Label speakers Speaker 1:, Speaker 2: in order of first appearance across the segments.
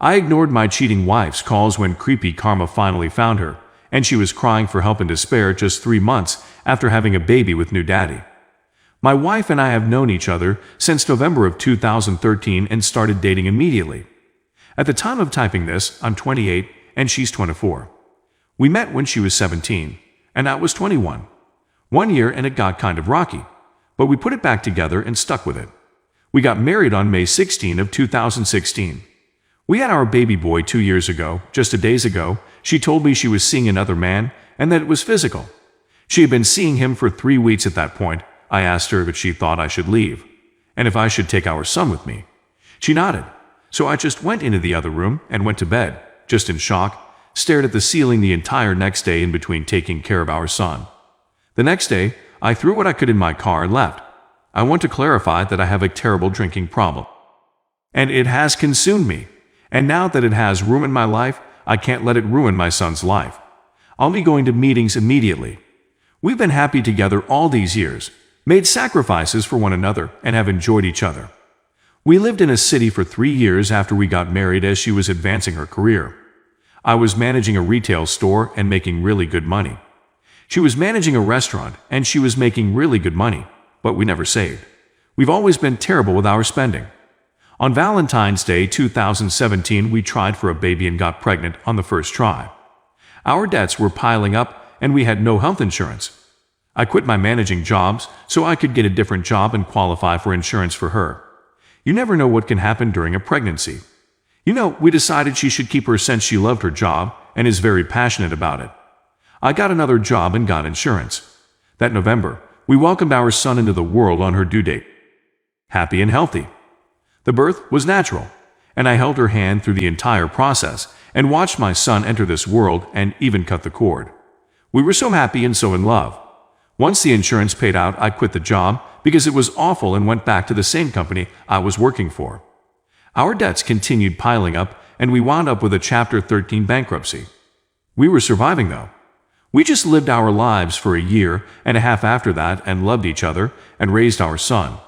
Speaker 1: I ignored my cheating wife's calls when creepy karma finally found her, and she was crying for help in despair just 3 months after having a baby with new daddy. My wife and I have known each other since November of 2013 and started dating immediately. At the time of typing this, I'm 28 and she's 24. We met when she was 17, and I was 21. 1 year and it got kind of rocky, but we put it back together and stuck with it. We got married on May 16 of 2016. We had our baby boy 2 years ago. Just days ago, she told me she was seeing another man and that it was physical. She had been seeing him for 3 weeks at that point. I asked her if she thought I should leave, and if I should take our son with me. She nodded, so I just went into the other room and went to bed, just in shock, stared at the ceiling the entire next day in between taking care of our son. The next day, I threw what I could in my car and left. I want to clarify that I have a terrible drinking problem, and it has consumed me. And now that it has ruined my life, I can't let it ruin my son's life. I'll be going to meetings immediately. We've been happy together all these years, made sacrifices for one another, and have enjoyed each other. We lived in a city for 3 years after we got married as she was advancing her career. I was managing a retail store and making really good money. She was managing a restaurant and she was making really good money, but we never saved. We've always been terrible with our spending. On Valentine's Day 2017, we tried for a baby and got pregnant on the first try. Our debts were piling up and we had no health insurance. I quit my managing jobs so I could get a different job and qualify for insurance for her. You never know what can happen during a pregnancy. We decided she should keep her since she loved her job and is very passionate about it. I got another job and got insurance. That November, we welcomed our son into the world on her due date. Happy and healthy. The birth was natural, and I held her hand through the entire process and watched my son enter this world and even cut the cord. We were so happy and so in love. Once the insurance paid out, I quit the job because it was awful and went back to the same company I was working for. Our debts continued piling up, and we wound up with a Chapter 13 bankruptcy. We were surviving, though. We just lived our lives for a year and a half after that and loved each other and raised our son.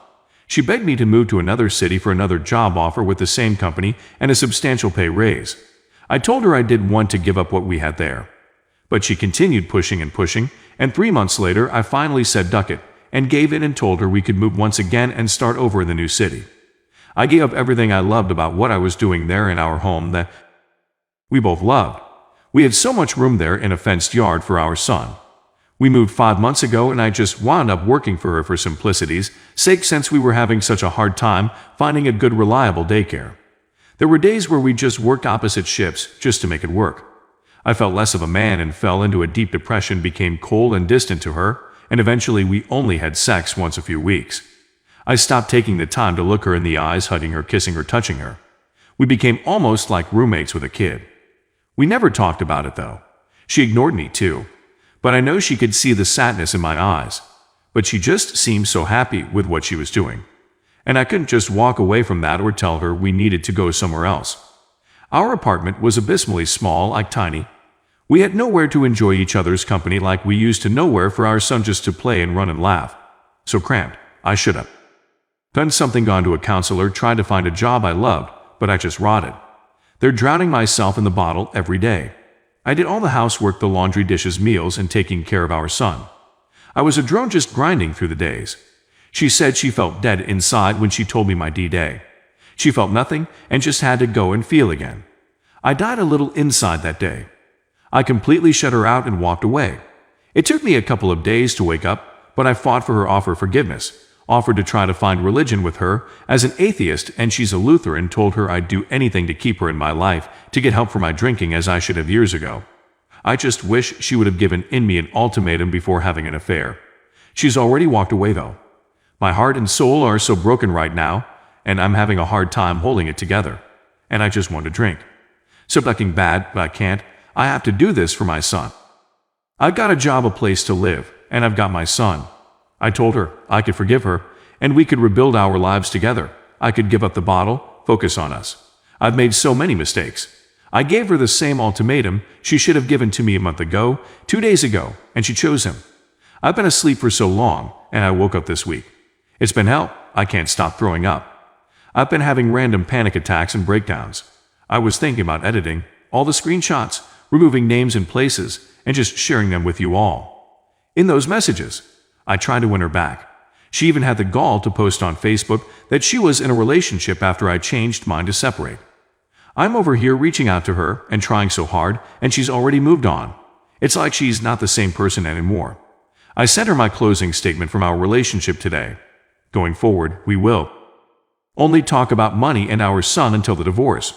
Speaker 1: She begged me to move to another city for another job offer with the same company and a substantial pay raise. I told her I didn't want to give up what we had there. But she continued pushing, and 3 months later I finally said duck it and gave in and told her we could move once again and start over in the new city. I gave up everything I loved about what I was doing there in our home that we both loved. We had so much room there in a fenced yard for our son. We moved 5 months ago and I just wound up working for her for simplicity's sake since we were having such a hard time finding a good reliable daycare. There were days where we just worked opposite shifts just to make it work. I felt less of a man and fell into a deep depression, became cold and distant to her, and eventually we only had sex once a few weeks. I stopped taking the time to look her in the eyes, hugging her, kissing her, touching her. We became almost like roommates with a kid. We never talked about it though. She ignored me too. But I know she could see the sadness in my eyes. But she just seemed so happy with what she was doing. And I couldn't just walk away from that or tell her we needed to go somewhere else. Our apartment was abysmally small, like tiny. We had nowhere to enjoy each other's company like we used to, nowhere for our son just to play and run and laugh. So cramped, I should have done something, gone to a counselor, tried to find a job I loved, but I just rotted. They're drowning myself in the bottle every day. I did all the housework, the laundry, dishes, meals, and taking care of our son. I was a drone just grinding through the days. She said she felt dead inside when she told me my D-Day. She felt nothing and just had to go and feel again. I died a little inside that day. I completely shut her out and walked away. It took me a couple of days to wake up, but I fought for her, offer forgiveness, offered to try to find religion with her as an atheist, and she's a Lutheran, told her I'd do anything to keep her in my life, to get help for my drinking as I should have years ago. I just wish she would have given me an ultimatum before having an affair. She's already walked away though. My heart and soul are so broken right now, and I'm having a hard time holding it together. And I just want to drink. So fucking bad, but I can't. I have to do this for my son. I've got a job, a place to live, and I've got my son. I told her I could forgive her, and we could rebuild our lives together. I could give up the bottle, focus on us. I've made so many mistakes. I gave her the same ultimatum she should have given to me a month ago, 2 days ago, and she chose him. I've been asleep for so long, and I woke up this week. It's been hell. I can't stop throwing up. I've been having random panic attacks and breakdowns. I was thinking about editing all the screenshots, removing names and places, and just sharing them with you all. In those messages, I tried to win her back. She even had the gall to post on Facebook that she was in a relationship after I changed mine to separate. I'm over here reaching out to her and trying so hard, and she's already moved on. It's like she's not the same person anymore. I sent her my closing statement from our relationship today. Going forward, we will only talk about money and our son until the divorce.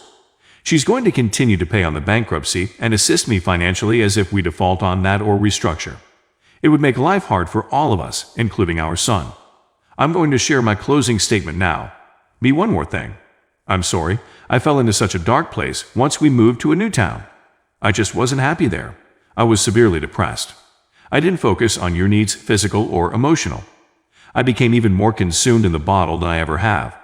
Speaker 1: She's going to continue to pay on the bankruptcy and assist me financially as if we default on that or restructure. It would make life hard for all of us, including our son. I'm going to share my closing statement now. One more thing. I'm sorry, I fell into such a dark place once we moved to a new town. I just wasn't happy there. I was severely depressed. I didn't focus on your needs, physical or emotional. I became even more consumed in the bottle than I ever have.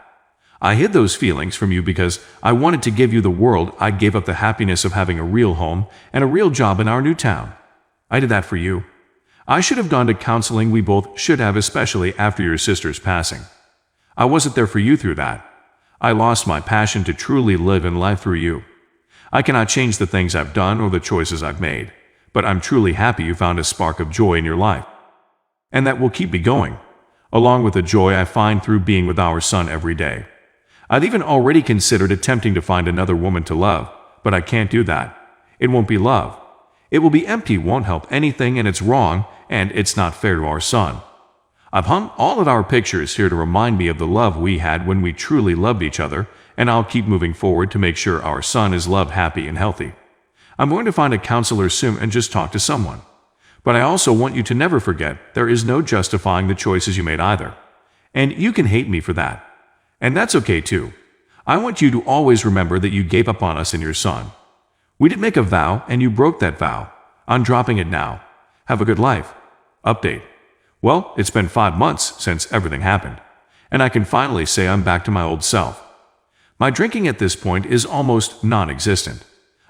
Speaker 1: I hid those feelings from you because I wanted to give you the world. I gave up the happiness of having a real home and a real job in our new town. I did that for you. I should have gone to counseling. We both should have, especially after your sister's passing. I wasn't there for you through that. I lost my passion to truly live in life through you. I cannot change the things I've done or the choices I've made, but I'm truly happy you found a spark of joy in your life. And that will keep me going, along with the joy I find through being with our son every day. I've even already considered attempting to find another woman to love, but I can't do that. It won't be love. It will be empty, won't help anything, and it's wrong, and it's not fair to our son. I've hung all of our pictures here to remind me of the love we had when we truly loved each other, and I'll keep moving forward to make sure our son is loved, happy, and healthy. I'm going to find a counselor soon and just talk to someone. But I also want you to never forget there is no justifying the choices you made either. And you can hate me for that. And that's okay too. I want you to always remember that you gave up on us and your son. We did make a vow, and you broke that vow. I'm dropping it now. Have a good life. Update. Well, it's been 5 months since everything happened, and I can finally say I'm back to my old self. My drinking at this point is almost non-existent.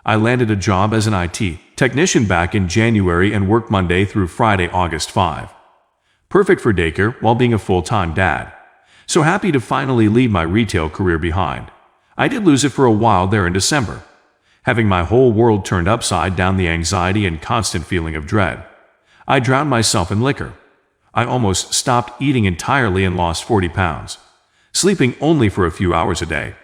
Speaker 1: I landed a job as an IT technician back in January and worked Monday through Friday, August 5. Perfect for daycare while being a full-time dad. So happy to finally leave my retail career behind. I did lose it for a while there in December. Having my whole world turned upside down, the anxiety and constant feeling of dread. I drowned myself in liquor. I almost stopped eating entirely and lost 40 pounds. Sleeping only for a few hours a day.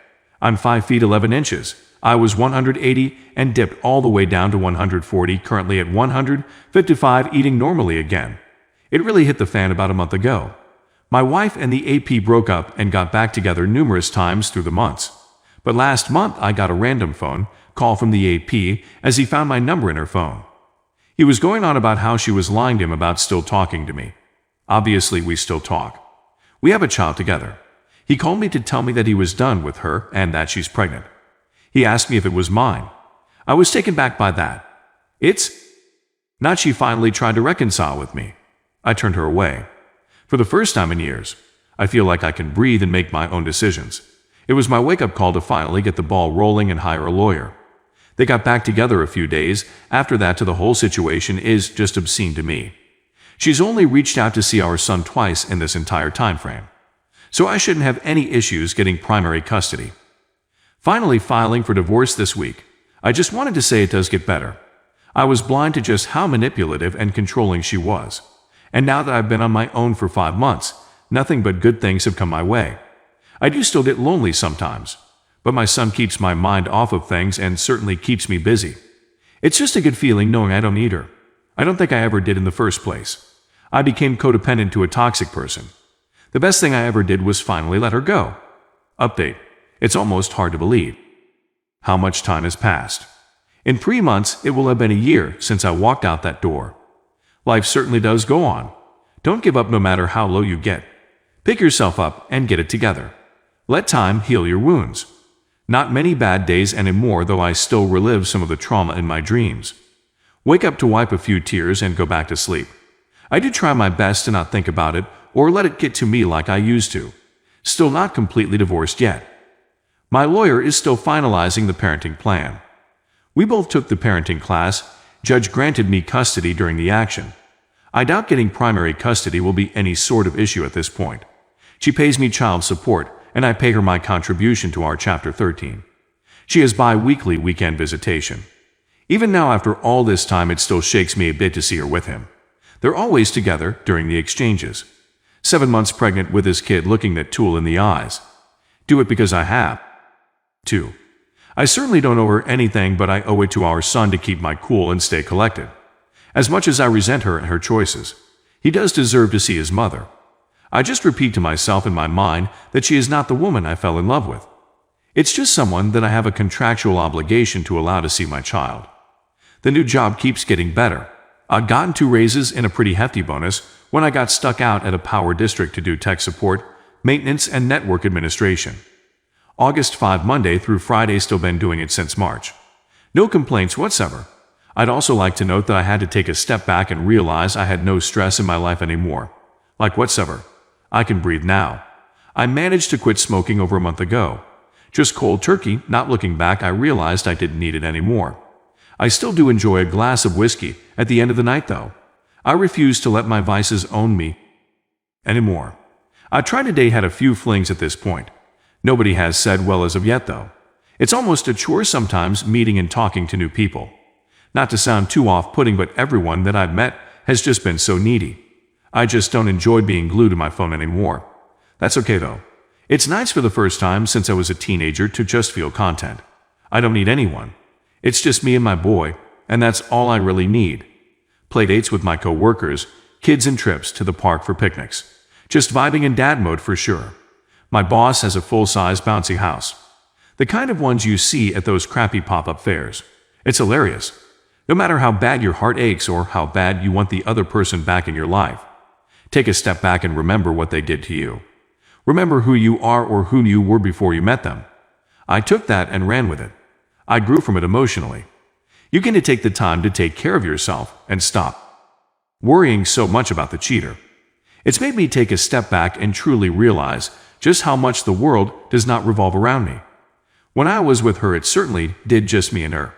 Speaker 1: I'm 5 feet 11 inches. I was 180 and dipped all the way down to 140, currently at 155, eating normally again. It really hit the fan about a month ago. My wife and the AP broke up and got back together numerous times through the months. But last month I got a random phone call from the AP as he found my number in her phone. He was going on about how she was lying to him about still talking to me. Obviously, we still talk. We have a child together. He called me to tell me that he was done with her and that she's pregnant. He asked me if it was mine. I was taken back by that. It's not. She finally tried to reconcile with me. I turned her away. For the first time in years, I feel like I can breathe and make my own decisions. It was my wake-up call to finally get the ball rolling and hire a lawyer. They got back together a few days after that. The whole situation is just obscene to me. She's only reached out to see our son twice in this entire time frame. So I shouldn't have any issues getting primary custody. Finally filing for divorce this week. I just wanted to say it does get better. I was blind to just how manipulative and controlling she was. And now that I've been on my own for 5 months, nothing but good things have come my way. I do still get lonely sometimes, but my son keeps my mind off of things and certainly keeps me busy. It's just a good feeling knowing I don't need her. I don't think I ever did in the first place. I became codependent to a toxic person. The best thing I ever did was finally let her go. Update. It's almost hard to believe how much time has passed. In 3 months, it will have been a year since I walked out that door. Life certainly does go on. Don't give up no matter how low you get. Pick yourself up and get it together. Let time heal your wounds. Not many bad days anymore, though I still relive some of the trauma in my dreams. Wake up to wipe a few tears and go back to sleep. I do try my best to not think about it or let it get to me like I used to. Still not completely divorced yet. My lawyer is still finalizing the parenting plan. We both took the parenting class. Judge granted me custody during the action. I doubt getting primary custody will be any sort of issue at this point. She pays me child support, and I pay her my contribution to our Chapter 13. She has bi-weekly weekend visitation. Even now after all this time, it still shakes me a bit to see her with him. They're always together during the exchanges. 7 months pregnant with his kid, looking at Tittle in the eyes. Do it because I have to. I certainly don't owe her anything, but I owe it to our son to keep my cool and stay collected. As much as I resent her and her choices, he does deserve to see his mother. I just repeat to myself in my mind that she is not the woman I fell in love with. It's just someone that I have a contractual obligation to allow to see my child. The new job keeps getting better. I'd gotten 2 raises and a pretty hefty bonus when I got stuck out at a power district to do tech support, maintenance, and network administration. August 5 Monday through Friday, still been doing it since March. No complaints whatsoever. I'd also like to note that I had to take a step back and realize I had no stress in my life anymore. Like whatsoever. I can breathe now. I managed to quit smoking over a month ago. Just cold turkey. Not looking back, I realized I didn't need it anymore. I still do enjoy a glass of whiskey at the end of the night though. I refuse to let my vices own me anymore. I tried to date, had a few flings at this point. Nobody has said well as of yet though. It's almost a chore sometimes meeting and talking to new people. Not to sound too off-putting, but everyone that I've met has just been so needy. I just don't enjoy being glued to my phone anymore. That's okay though. It's nice for the first time since I was a teenager to just feel content. I don't need anyone. It's just me and my boy, and that's all I really need. Playdates with my co-workers, kids and trips to the park for picnics. Just vibing in dad mode for sure. My boss has a full-size bouncy house. The kind of ones you see at those crappy pop-up fairs. It's hilarious. No matter how bad your heart aches or how bad you want the other person back in your life, take a step back and remember what they did to you. Remember who you are or who you were before you met them. I took that and ran with it. I grew from it emotionally. You get to take the time to take care of yourself and stop worrying so much about the cheater. It's made me take a step back and truly realize just how much the world does not revolve around me. When I was with her, it certainly did, just me and her.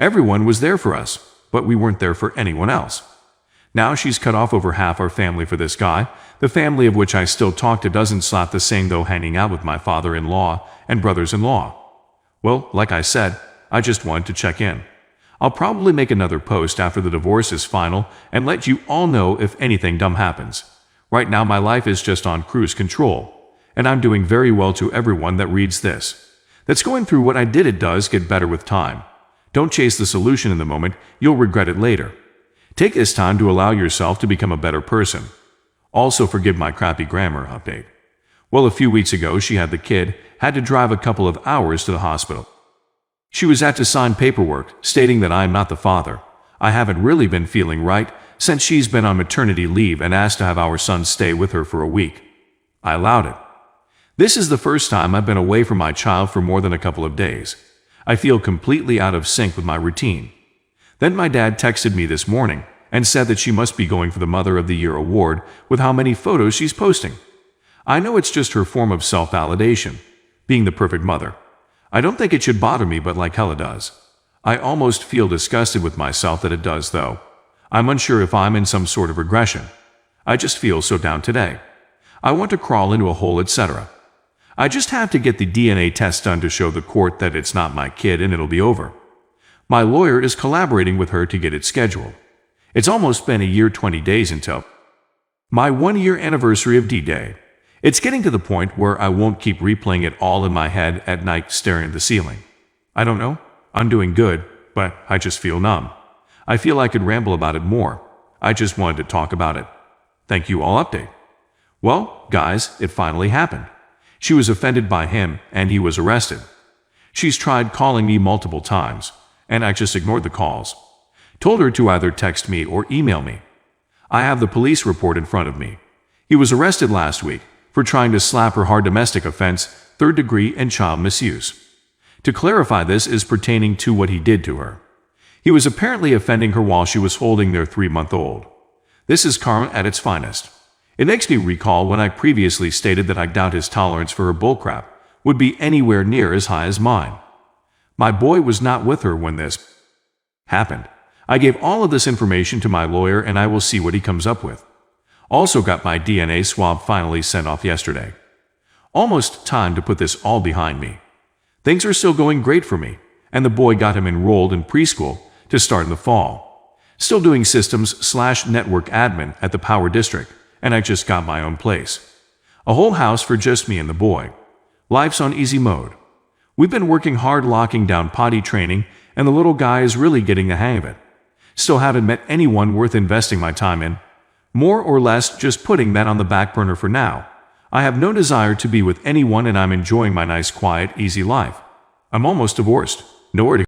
Speaker 1: Everyone was there for us, but we weren't there for anyone else. Now she's cut off over half our family for this guy, the family of which I still talk to. Doesn't slap the same though, hanging out with my father-in-law and brothers-in-law. Well, like I said, I just wanted to check in. I'll probably make another post after the divorce is final and let you all know if anything dumb happens. Right now my life is just on cruise control, and I'm doing very well. To everyone that reads this, that's going through what I did, it does get better with time. Don't chase the solution in the moment, you'll regret it later. Take this time to allow yourself to become a better person. Also forgive my crappy grammar update. Well, a few weeks ago she had the kid, had to drive a couple of hours to the hospital. She was at to sign paperwork stating that I'm not the father. I haven't really been feeling right since she's been on maternity leave and asked to have our son stay with her for a week. I allowed it. This is the first time I've been away from my child for more than a couple of days. I feel completely out of sync with my routine. Then my dad texted me this morning and said that she must be going for the Mother of the Year award with how many photos she's posting. I know it's just her form of self-validation, being the perfect mother. I don't think it should bother me, but like hell it does. I almost feel disgusted with myself that it does though. I'm unsure if I'm in some sort of regression. I just feel so down today. I want to crawl into a hole, etc. I just have to get the DNA test done to show the court that it's not my kid and it'll be over. My lawyer is collaborating with her to get it scheduled. It's almost been a year, 20 days until my 1-year anniversary of D-Day. It's getting to the point where I won't keep replaying it all in my head at night staring at the ceiling. I don't know. I'm doing good, but I just feel numb. I feel I could ramble about it more. I just wanted to talk about it. Thank you all update. Well, guys, it finally happened. She was offended by him and he was arrested. She's tried calling me multiple times, and I just ignored the calls. Told her to either text me or email me. I have the police report in front of me. He was arrested last week for trying to slap her hard, domestic offense, 3rd degree, and child misuse. To clarify, this is pertaining to what he did to her. He was apparently offending her while she was holding their 3-month-old. This is karma at its finest. It makes me recall when I previously stated that I doubt his tolerance for her bullcrap would be anywhere near as high as mine. My boy was not with her when this happened. I gave all of this information to my lawyer and I will see what he comes up with. Also got my DNA swab finally sent off yesterday. Almost time to put this all behind me. Things are still going great for me, and the boy got him enrolled in preschool to start in the fall. Still doing systems/network admin at the power district, and I just got my own place. A whole house for just me and the boy. Life's on easy mode. We've been working hard locking down potty training, and the little guy is really getting the hang of it. Still haven't met anyone worth investing my time in. More or less just putting that on the back burner for now. I have no desire to be with anyone and I'm enjoying my nice, quiet, easy life. I'm almost divorced. Nowhere to